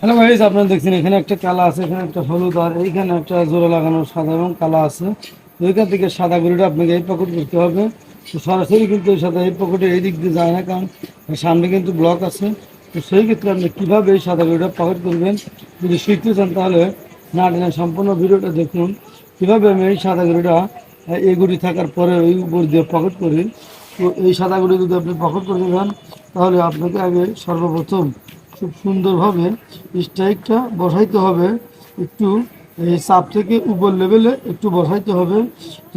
Hello guys, আপনারা দেখছেন এখানে একটা কালা আছে, এখানে একটা হলুদ, আর এইখানে একটা জোড়া লাগানো সাদা এবং কালা আছে। তো ওইখান থেকে সাদা গরুটা আপনাকে এই পকেট করতে হবে। তো সরাসরি কিন্তু এই সাদা এই পকেটে এই দিক দিয়ে যায় না, কারণ সামনে কিন্তু ব্লক আছে। তো সেই ক্ষেত্রে আপনি কীভাবে এই সাদা গরুটা পকেট করবেন যদি শিখতে চান, তাহলে না টেনে সম্পূর্ণ ভিডিওটা দেখুন কীভাবে আমি এই সাদা গরুটা এই গুড়ি থাকার পরে ওই উপর দিয়ে পকেট করি। তো এই সাদা গুড়ি যদি আপনি পকেট করতে যান, তাহলে আপনাকে আগে সর্বপ্রথম খুব সুন্দরভাবে স্ট্রাইকটা বসাইতে হবে। একটু এই চাপ থেকে উপর লেভেলে একটু বসাইতে হবে।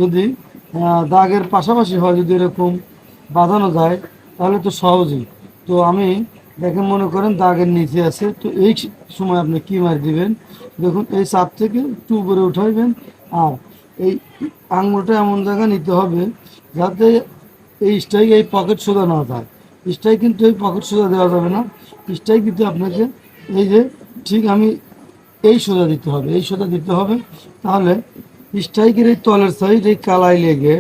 যদি দাগের পাশাপাশি হয়, যদি এরকম বাঁধানো যায় তাহলে তো সহজেই। তো আমি দেখেন, মনে করেন দাগের নিচে আছে, তো এই সময় আপনি কী মার দিবেন, দেখুন এই চাপ থেকে একটু উপরে উঠাইবেন। আর এই আঙুলটা এমন জায়গা নিতে হবে যাতে এই স্ট্রাইক এই পকেট সোজা না যায়। স্ট্রাইক কিন্তু এই পকেট সোজা দেওয়া যাবে না। স্ট্রাইক দিতে আপনাকে এই যে ঠিক আমি এই সোজা দিতে হবে, এই সোজা দিতে হবে। তাহলে স্ট্রাইকের এই তলের সাইড এই কালাই লেগে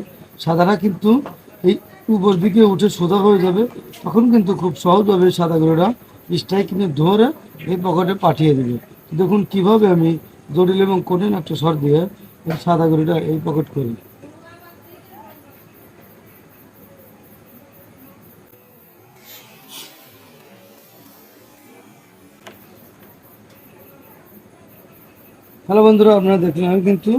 সাদাটা কিন্তু এই উপর দিকে উঠে সোজা হয়ে যাবে। তখন কিন্তু খুব সহজভাবে সাদা গরুটা স্ট্রাইক কিন্তু ধরে এই পকেটে পাঠিয়ে দেবে। দেখুন কিভাবে আমি জটিল এবং কঠিন একটা স্বর দিয়ে এই সাদা গরুটা এই পকেট করি। হ্যালো বন্ধুরা, আপনারা দেখলেন আমি কিন্তু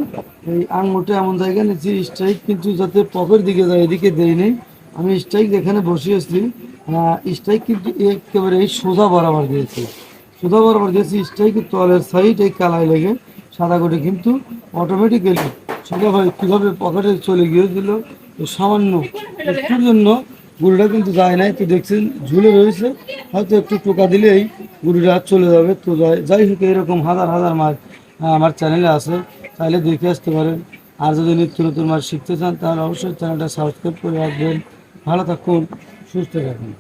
এই আঙুলটা এমন জায়গায় নিচ্ছি, স্ট্রাইক কিন্তু যাতে পকের দিকে যায় এদিকে দেই নেই। আমি স্ট্রাইক যেখানে বসিয়েছি, স্ট্রাইক কিন্তু একেবারে এই সোজা বরাবর দিয়েছি, সোজা বরাবর দিয়েছি। স্ট্রাইকের তলের সাইড এই কালাই লেগে সাদা করে কিন্তু অটোমেটিক্যালি সোজাভাবে কীভাবে পকেটে চলে গিয়েছিল। তো সামান্য একটুর জন্য গুড়িটা কিন্তু যায় নাই। তো দেখছেন ঝুলে রয়েছে, হয়তো একটু টোকা দিলেই গুড়িটা চলে যাবে। তো যাই হোক, এরকম হাজার হাজার মাছ আমার চ্যানেলে আছে, চাইলে দেখে আসতে পারেন। আর যদি নিত্য নতুন মাছ শিখতে চান, তাহলে অবশ্যই চ্যানেলটা সাবস্ক্রাইব করে রাখবেন। ভালো থাকুন, সুস্থ থাকুন।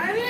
আমি